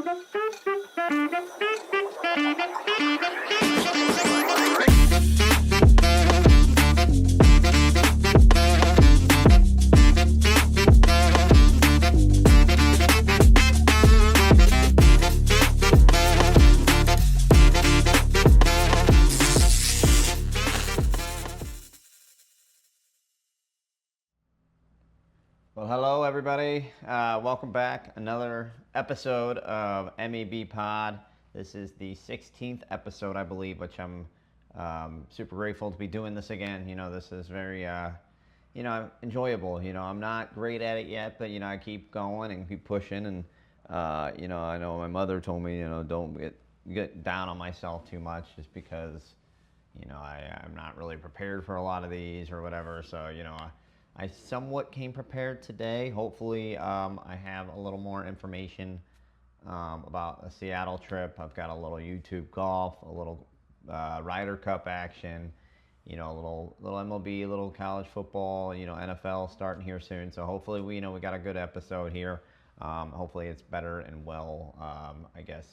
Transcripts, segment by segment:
Well, hello everybody. Welcome back. Another episode of MEB Pod. This is the 16th episode, I believe, which I'm super grateful to be doing this again. This is very, enjoyable. I'm not great at it yet, but I keep going and keep pushing. And I know my mother told me, don't get down on myself too much, just because, I'm not really prepared for a lot of these or whatever. So I somewhat came prepared today. Hopefully, I have a little more information about the Seattle trip. I've got a little YouTube golf, a little Ryder Cup action, a little MLB, a little college football, NFL starting here soon. So hopefully, we got a good episode here. Hopefully, it's better and well. I guess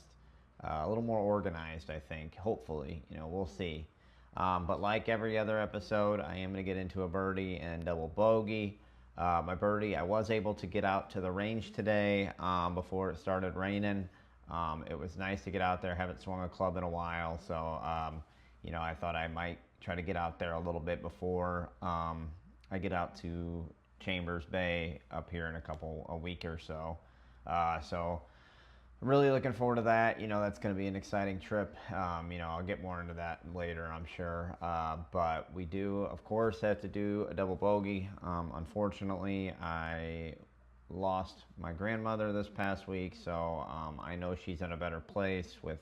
a little more organized. I think. Hopefully, we'll see. But like every other episode, I am going to get into a birdie and double bogey. My birdie, I was able to get out to the range today before it started raining. It was nice to get out there. Haven't swung a club in a while, so I thought I might try to get out there a little bit before I get out to Chambers Bay up here in a week or so. So I'm really looking forward to that. That's going to be an exciting trip. I'll get more into that later, I'm sure. But we do, of course, have to do a double bogey. Unfortunately, I lost my grandmother this past week, so I know she's in a better place with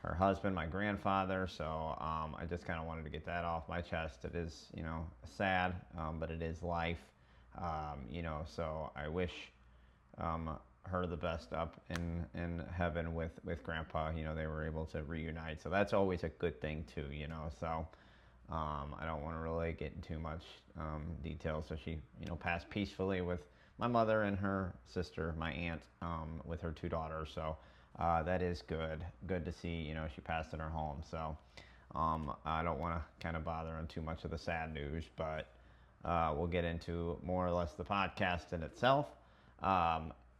her husband, my grandfather. So I just kind of wanted to get that off my chest. It is, sad, but it is life. So I wish her the best up in heaven with Grandpa. They were able to reunite, so that's always a good thing too. So I don't want to really get into too much detail. So she passed peacefully with my mother and her sister, my aunt, with her two daughters. So that is good to see. She passed in her home. So I don't want to kind of bother on too much of the sad news, but we'll get into more or less the podcast in itself.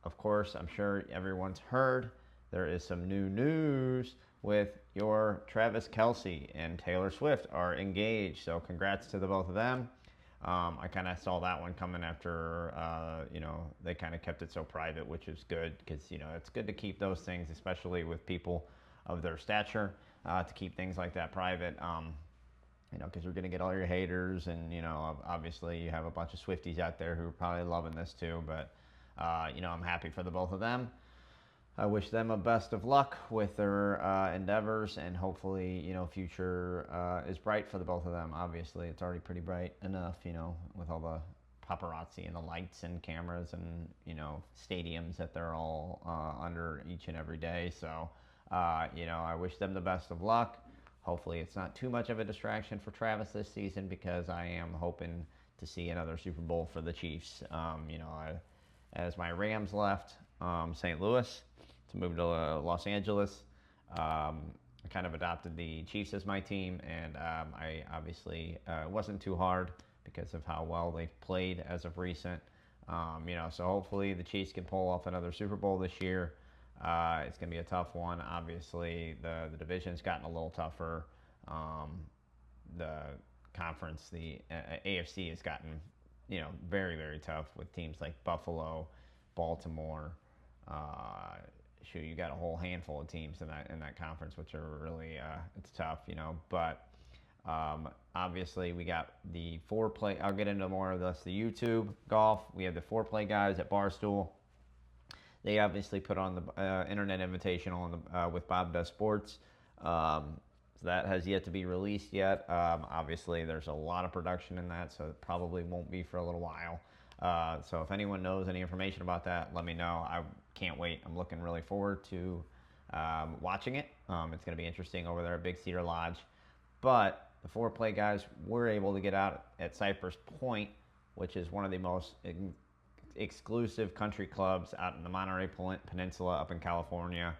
Of course, I'm sure everyone's heard there is some new news with your Travis Kelce and Taylor Swift are engaged. So congrats to the both of them. I kind of saw that one coming after, they kind of kept it so private, which is good because, it's good to keep those things, especially with people of their stature, to keep things like that private. Because you're going to get all your haters and, obviously you have a bunch of Swifties out there who are probably loving this too, but I'm happy for the both of them. I wish them a best of luck with their endeavors, and hopefully, future is bright for the both of them. Obviously, it's already pretty bright enough, with all the paparazzi and the lights and cameras and, stadiums that they're all under each and every day. So, I wish them the best of luck. Hopefully, it's not too much of a distraction for Travis this season, because I am hoping to see another Super Bowl for the Chiefs. As my Rams left St. Louis to move to Los Angeles, I kind of adopted the Chiefs as my team, and I obviously it wasn't too hard because of how well they've played as of recent. So hopefully the Chiefs can pull off another Super Bowl this year. It's going to be a tough one. Obviously, the division's gotten a little tougher. The conference, the AFC, has gotten very, very tough with teams like Buffalo, Baltimore. You got a whole handful of teams in that conference, which are really it's tough, But obviously, we got the four-play. I'll get into more of this. The YouTube golf. We have the four-play guys at Barstool. They obviously put on the Internet Invitational with Bob Does Sports. So that has yet to be released yet. Obviously, there's a lot of production in that, so it probably won't be for a little while. So if anyone knows any information about that, let me know. I can't wait. I'm looking really forward to watching it. It's going to be interesting over there at Big Cedar Lodge. But the four-play guys were able to get out at Cypress Point, which is one of the most exclusive country clubs out in the Monterey Peninsula up in California.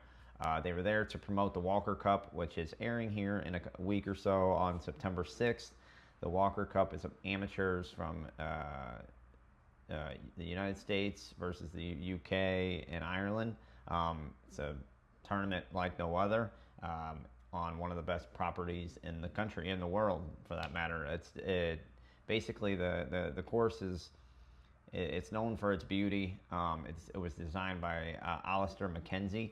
They were there to promote the Walker Cup, which is airing here in a week or so on September 6th. The Walker Cup is amateurs from the United States versus the UK and Ireland. It's a tournament like no other, on one of the best properties in the country, in the world for that matter. Basically the course is, it's known for its beauty. It was designed by Alistair McKenzie.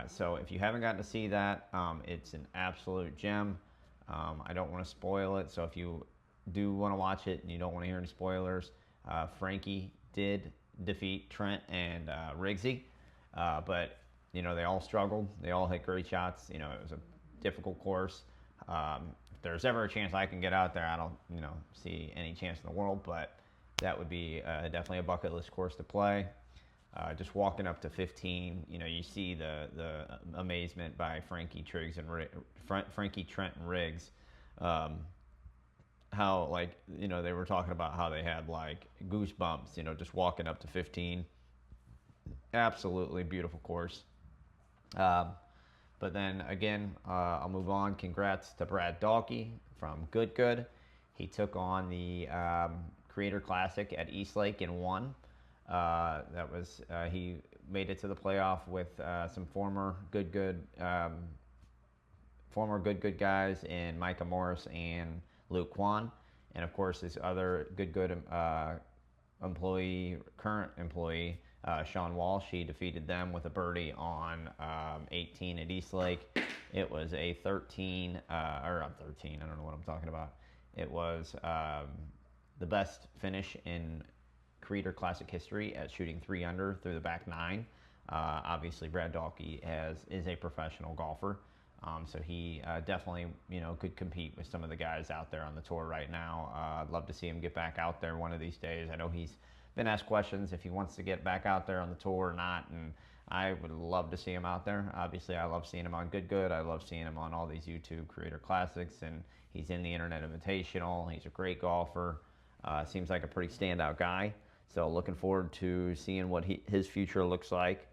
So if you haven't gotten to see that, it's an absolute gem. I don't want to spoil it, so if you do want to watch it and you don't want to hear any spoilers, Frankie did defeat Trent and Riggsy, but they all struggled. They all hit great shots. It was a difficult course. If there's ever a chance I can get out there, I don't see any chance in the world, but that would be definitely a bucket list course to play. Just walking up to 15, you see the amazement by Frankie, Trent, and Riggs. How they were talking about how they had goosebumps, just walking up to 15. Absolutely beautiful course. But then again, I'll move on. Congrats to Brad Dalkey from Good. He took on the Creator Classic at Eastlake and won. He made it to the playoff with some former good guys in Micah Morris and Luke Kwan, and of course his other good current employee, Sean Walsh. He defeated them with a birdie on 18 at Eastlake. It was a 13, I don't know what I'm talking about. It was the best finish in Creator Classic history at shooting 3 under through the back 9. Obviously, Brad Dalkey is a professional golfer, so he definitely could compete with some of the guys out there on the tour right now. I'd love to see him get back out there one of these days. I know he's been asked questions if he wants to get back out there on the tour or not, and I would love to see him out there. Obviously, I love seeing him on Good. I love seeing him on all these YouTube Creator Classics, and he's in the Internet Invitational. He's a great golfer. Seems like a pretty standout guy. So looking forward to seeing what his future looks like,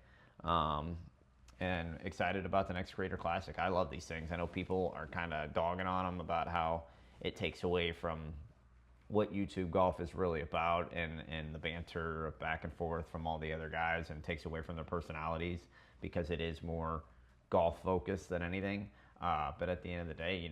and excited about the next Creator Classic. I love these things. I know people are kind of dogging on them about how it takes away from what YouTube golf is really about, and the banter back and forth from all the other guys, and takes away from their personalities, because it is more golf focused than anything. But at the end of the day,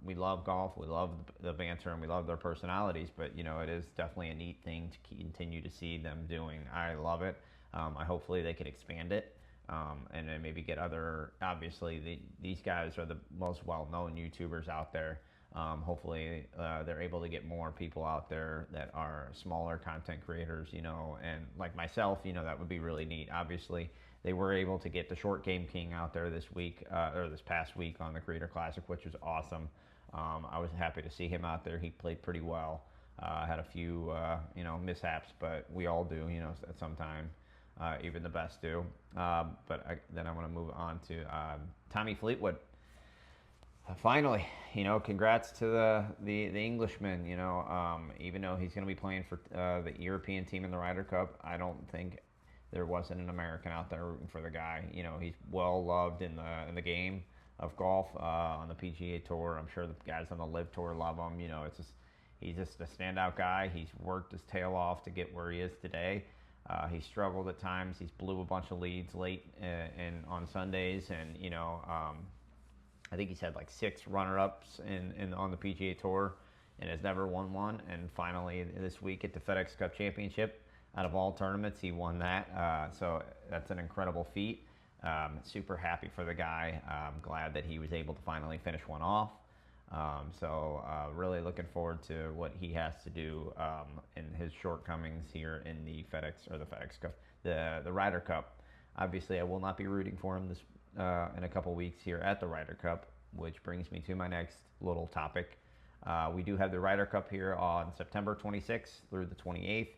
we love golf, we love the banter, and we love their personalities. But it is definitely a neat thing to continue to see them doing. I love it. Hopefully they can expand it, and then maybe get other. Obviously, these guys are the most well-known YouTubers out there. Hopefully they're able to get more people out there that are smaller content creators, and like myself, that would be really neat. Obviously, they were able to get the Short Game King out there this week, or this past week on the Creator Classic, which was awesome. I was happy to see him out there. He played pretty well. Had a few, mishaps, but we all do, at some time. Even the best do. Then I want to move on to Tommy Fleetwood. Finally, congrats to the Englishman. Even though he's going to be playing for the European team in the Ryder Cup, I don't think there wasn't an American out there rooting for the guy. He's well loved in the game of golf on the PGA Tour. I'm sure the guys on the Live Tour love him. He's just a standout guy. He's worked his tail off to get where he is today. He struggled at times. He's blew a bunch of leads late on Sundays, and I think he's had 6 runner-ups on the PGA Tour, and has never won one. And finally, this week at the FedEx Cup Championship, out of all tournaments, he won that. So that's an incredible feat. Super happy for the guy. I'm glad that he was able to finally finish one off. Really looking forward to what he has to do in his shortcomings here in the FedEx Cup, the Ryder Cup. Obviously, I will not be rooting for him in a couple weeks here at the Ryder Cup, which brings me to my next little topic. We do have the Ryder Cup here on September 26th through the 28th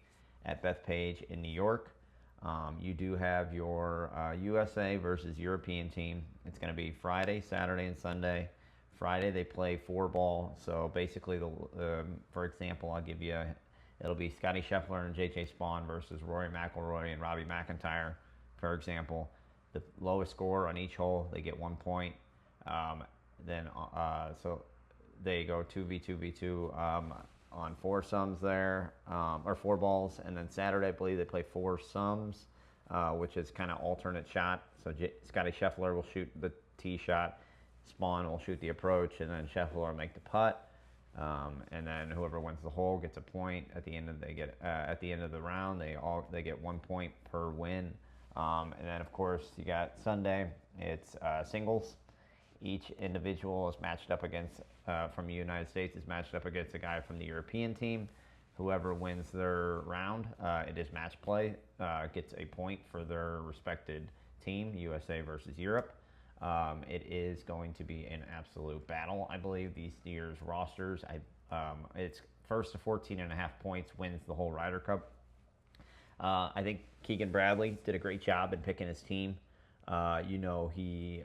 at Bethpage in New York. You do have your USA versus European team. It's going to be Friday, Saturday, and Sunday. Friday they play 4-ball. So basically, for example, I'll give you It'll be Scotty Scheffler and J.J. Spawn versus Rory McIlroy and Robbie McIntyre, for example. The lowest score on each hole, they get 1 point. So they go 2v2v2 on foursomes there, or four balls. And then Saturday, I believe they play foursomes, which is kind of alternate shot. So Scotty Scheffler will shoot the tee shot, Spawn will shoot the approach, and then Scheffler will make the putt. And then whoever wins the hole gets a point. At the end of the round, they get 1 point per win. And then of course you got Sunday. It's singles. Each individual is matched up against from the United States is matched up against a guy from the European team. Whoever wins their round, it is match play, gets a point for their respected team, USA versus Europe. It is going to be an absolute battle, I believe. These year's rosters, it's first to 14.5 points wins the whole Ryder Cup. I think Keegan Bradley did a great job in picking his team. He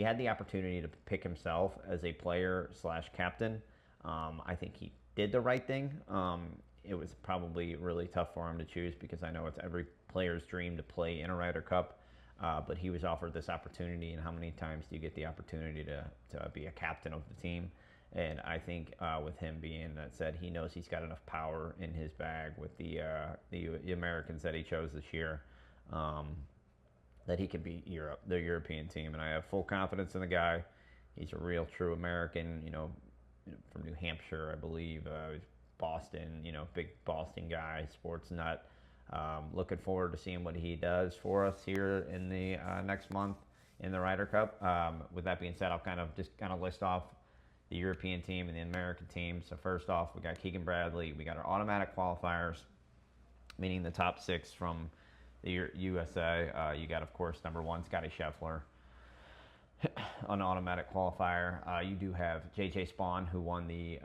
had the opportunity to pick himself as a player / captain. I think he did the right thing. It was probably really tough for him to choose because I know it's every player's dream to play in a Ryder Cup. But he was offered this opportunity, and how many times do you get the opportunity to be a captain of the team? And I think with him being that said, he knows he's got enough power in his bag with the Americans that he chose this year, that he can beat the European team. And I have full confidence in the guy. He's a real true American, from New Hampshire, I believe. Boston, big Boston guy, sports nut. Looking forward to seeing what he does for us here in the next month in the Ryder Cup. With that being said, I'll kind of list off the European team and the American team. So first off, we got Keegan Bradley. We got our automatic qualifiers, meaning the top 6 from the USA. You got, of course, number 1, Scotty Scheffler, an automatic qualifier. You do have J.J. Spawn, who won the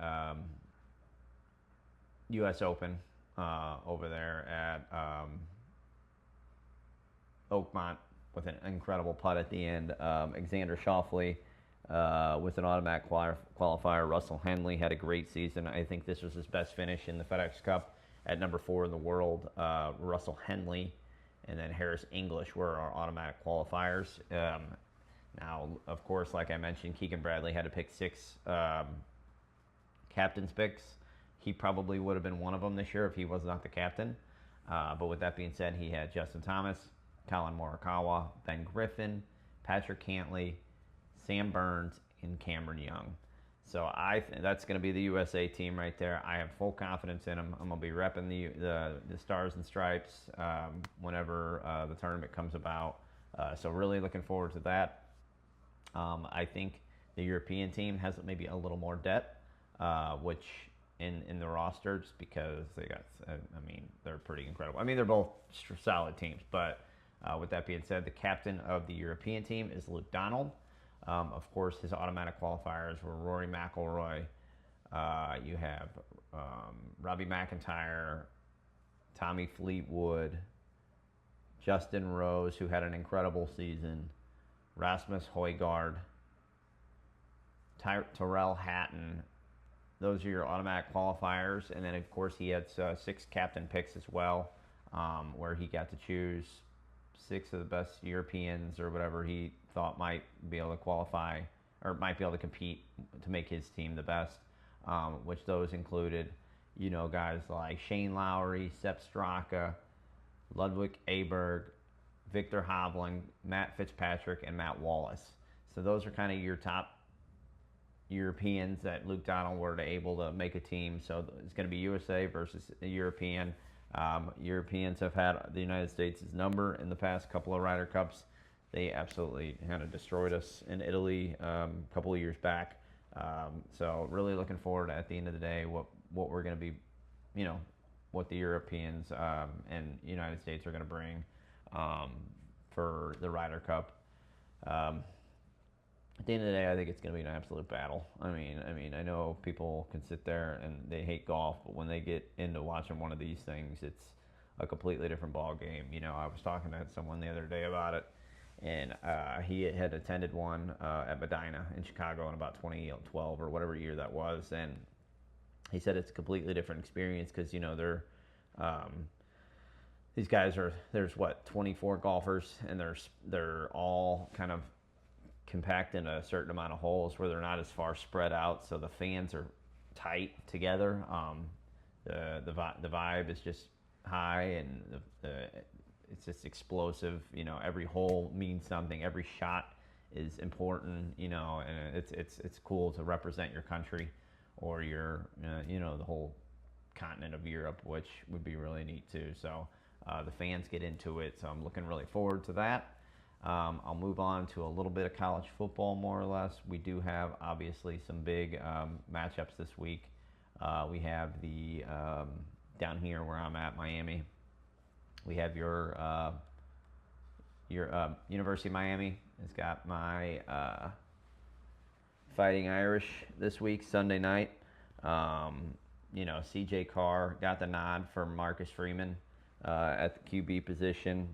U.S. Open over there at Oakmont with an incredible putt at the end. Xander Schauffele with an automatic qualifier. Russell Henley had a great season. I think this was his best finish in the FedEx Cup at number 4 in the world. Russell Henley and then Harris English were our automatic qualifiers. Now, of course, like I mentioned, Keegan Bradley had to pick 6 captain's picks. He probably would have been one of them this year if he was not the captain. But with that being said, he had Justin Thomas, Colin Morikawa, Ben Griffin, Patrick Cantlay, Sam Burns, and Cameron Young. So that's going to be the USA team right there. I have full confidence in him. I'm going to be repping the Stars and Stripes whenever the tournament comes about. So really looking forward to that. I think the European team has maybe a little more depth, which in the roster, just because they got, they're pretty incredible. They're both solid teams, but with that being said, the captain of the European team is Luke Donald. Of course, his automatic qualifiers were Rory McIlroy. You have Robbie McIntyre, Tommy Fleetwood, Justin Rose, who had an incredible season, Rasmus Højgaard, Tyrrell Hatton. Those are your automatic qualifiers. And then, of course, he had 6 captain picks as well, where he got to choose 6 of the best Europeans or whatever he thought might be able to qualify or might be able to compete to make his team the best, which those included, guys like Shane Lowry, Sepp Straka, Ludwig Aberg, Victor Hovland, Matt Fitzpatrick, and Matt Wallace. So those are kind of your top Europeans that Luke Donald were able to make a team. So it's going to be USA versus the European. Europeans have had the United States' number in the past couple of Ryder Cups. They absolutely kind of destroyed us in Italy a couple of years back. So really looking forward at the end of the day what we're going to be, what the Europeans and United States are going to bring for the Ryder Cup. At the end of the day, I think it's going to be an absolute battle. I know people can sit there and they hate golf, but when they get into watching one of these things, it's a completely different ball game. I was talking to someone the other day about it, and he had attended one at Medina in Chicago in about 2012 or whatever year that was, and he said it's a completely different experience because they're um, these guys are there's what 24 golfers and they're all kind of compact in a certain amount of holes where they're not as far spread out, so the fans are tight together. The vibe is just high, and it's just explosive. Every hole means something. Every shot is important. And it's cool to represent your country or your the whole continent of Europe, which would be really neat too. So the fans get into it, so I'm looking really forward to that. I'll move on to a little bit of college football, more or less. We do have, obviously, some big matchups this week. We have the, down here where I'm at, Miami. We have your University of Miami has got my Fighting Irish this week, Sunday night. CJ Carr got the nod for Marcus Freeman at the QB position.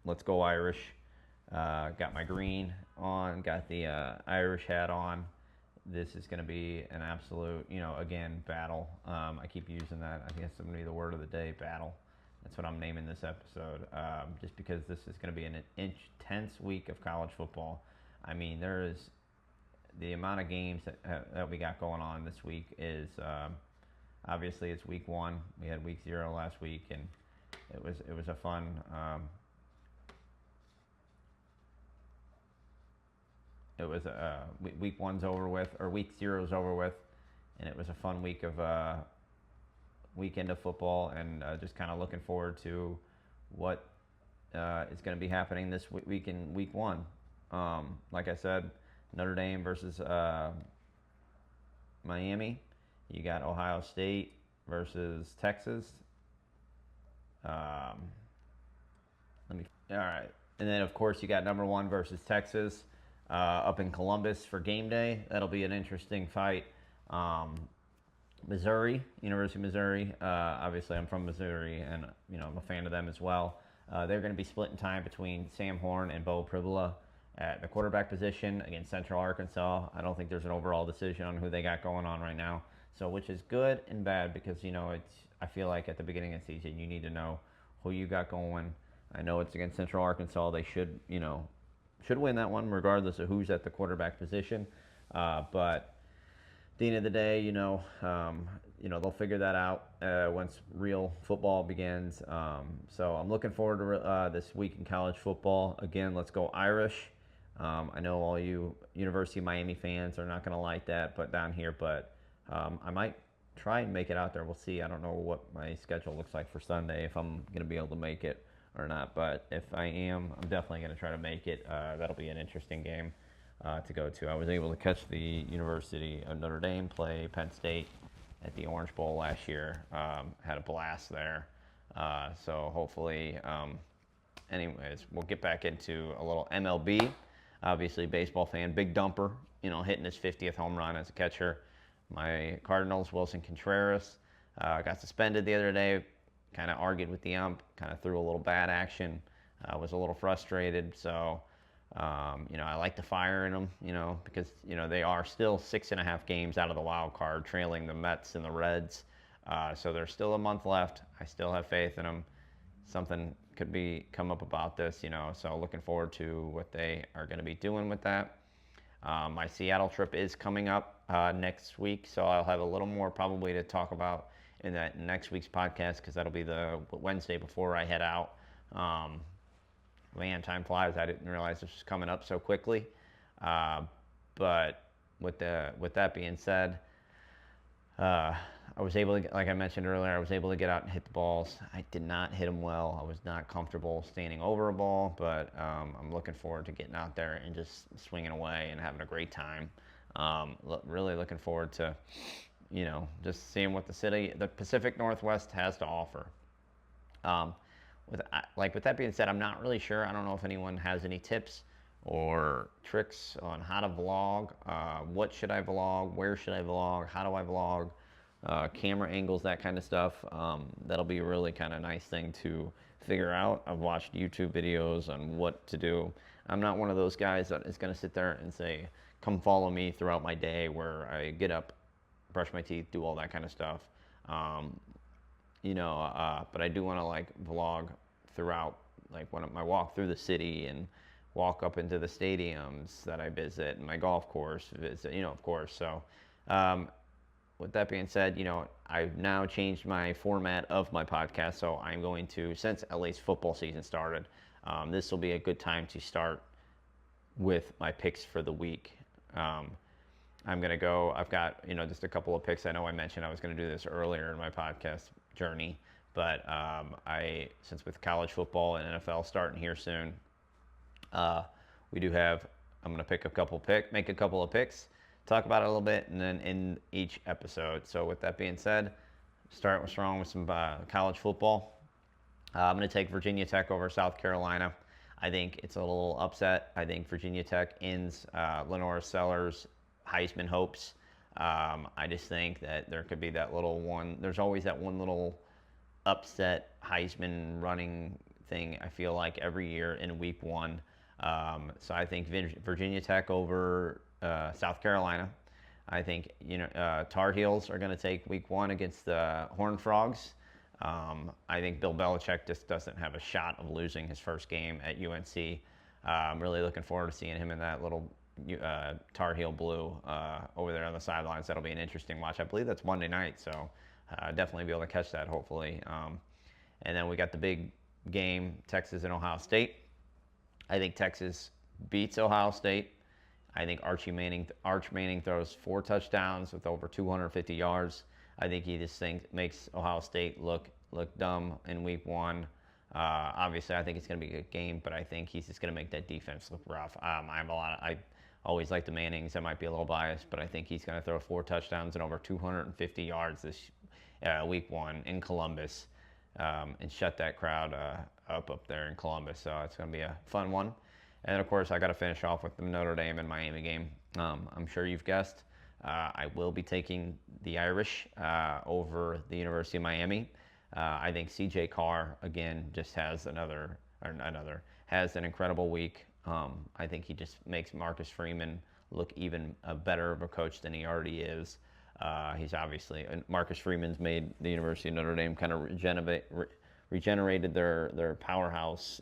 Let's go Irish. Got my green on, got the Irish hat on. This is going to be an absolute, again, battle. I keep using that. I think it's going to be the word of the day, battle. That's what I'm naming this episode, just because this is going to be an intense week of college football. I mean, there is the amount of games that we got going on this week is obviously it's week 1. We had week 0 last week, and it was a fun. It was week 1's over with, or week 0's over with, and it was a fun week of weekend of football, and just kind of looking forward to what is going to be happening this week in week 1. Like I said, Notre Dame versus Miami. You got Ohio State versus Texas. All right, and then of course you got number 1 versus Texas. Up in Columbus for game day. That'll be an interesting fight. Missouri, University of Missouri. Obviously, I'm from Missouri, and I'm a fan of them as well. They're going to be splitting time between Sam Horn and Bo Pribula at the quarterback position against Central Arkansas. I don't think there's an overall decision on who they got going on right now. So, which is good and bad because I feel like at the beginning of the season you need to know who you got going. I know it's against Central Arkansas. They should win that one regardless of who's at the quarterback position. But at the end of the day, they'll figure that out once real football begins. So I'm looking forward to this week in college football. Again, let's go Irish. I know all you University of Miami fans are not going to like that, but down here, I might try and make it out there. We'll see. I don't know what my schedule looks like for Sunday, if I'm going to be able to make it or not, but if I am, I'm definitely going to try to make it. That'll be an interesting game to go to. I was able to catch the University of Notre Dame play Penn State at the Orange Bowl last year. Had a blast there. So hopefully, anyways, we'll get back into a little MLB. Obviously, baseball fan, big dumper, hitting his 50th home run as a catcher. My Cardinals, Wilson Contreras, got suspended the other day. Kind of argued with the ump, kind of threw a little bad action, was a little frustrated. So, I like the fire in them, because, they are still 6.5 games out of the wild card, trailing the Mets and the Reds. So there's still a month left. I still have faith in them. Something could come up about this, so looking forward to what they are going to be doing with that. My Seattle trip is coming up next week, so I'll have a little more probably to talk about in that next week's podcast, because that'll be the Wednesday before I head out. Man, time flies. I didn't realize this was coming up so quickly. But with that being said, I was able to, like I mentioned earlier, I was able to get out and hit the balls. I did not hit them well. I was not comfortable standing over a ball, but I'm looking forward to getting out there and just swinging away and having a great time. Really looking forward to just seeing what the Pacific Northwest has to offer. With that being said, I'm not really sure. I don't know if anyone has any tips or tricks on how to vlog. What should I vlog? Where should I vlog? How do I vlog? Camera angles, that kind of stuff. That'll be a really kind of nice thing to figure out. I've watched YouTube videos on what to do. I'm not one of those guys that is going to sit there and say, come follow me throughout my day, where I get up brush my teeth, do all that kind of stuff. Um, but I do want to like vlog throughout, like when my walk through the city and walk up into the stadiums that I visit and my golf course visit, of course. So, with that being said, I've now changed my format of my podcast. So I'm going to, since LA's football season started, this will be a good time to start with my picks for the week. I'm going to go, I've got, just a couple of picks. I know I mentioned I was going to do this earlier in my podcast journey, but since with college football and NFL starting here soon, we do have, I'm going to make a couple of picks, talk about it a little bit, and then in each episode. So with that being said, start strong with some college football. I'm going to take Virginia Tech over South Carolina. I think it's a little upset. I think Virginia Tech ends Lenora Sellers' Heisman hopes. I just think that there could be that little one. There's always that one little upset Heisman running thing, I feel like, every year in week one. So I think Virginia Tech over South Carolina. I think Tar Heels are going to take week one against the Horned Frogs. I think Bill Belichick just doesn't have a shot of losing his first game at UNC. I'm really looking forward to seeing him in that little Tar Heel blue over there on the sidelines. That'll be an interesting watch. I believe that's Monday night, so definitely be able to catch that, hopefully. And then we got the big game, Texas and Ohio State. I think Texas beats Ohio State. I think Arch Manning throws 4 touchdowns with over 250 yards. I think he just makes Ohio State look dumb in week one. Obviously, I think it's going to be a good game, but I think he's just going to make that defense look rough. I always like the Mannings. I might be a little biased, but I think he's going to throw 4 touchdowns and over 250 yards this week one in Columbus, and shut that crowd up there in Columbus. So it's going to be a fun one. And of course, I got to finish off with the Notre Dame and Miami game. I'm sure you've guessed. I will be taking the Irish over the University of Miami. I think C.J. Carr again just has an incredible week. I think he just makes Marcus Freeman look even better of a coach than he already is. He's obviously Marcus Freeman's made the University of Notre Dame kind of regenerated their powerhouse,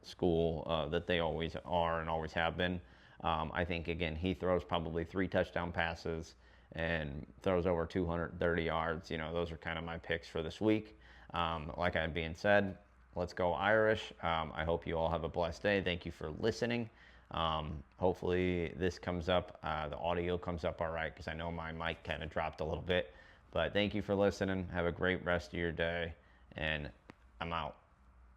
school that they always are and always have been. I think, again, he throws probably 3 touchdown passes and throws over 230 yards. Those are kind of my picks for this week. Like I being said, let's go Irish. I hope you all have a blessed day. Thank you for listening. Hopefully this comes up, the audio comes up all right, because I know my mic kind of dropped a little bit. But thank you for listening. Have a great rest of your day, and I'm out.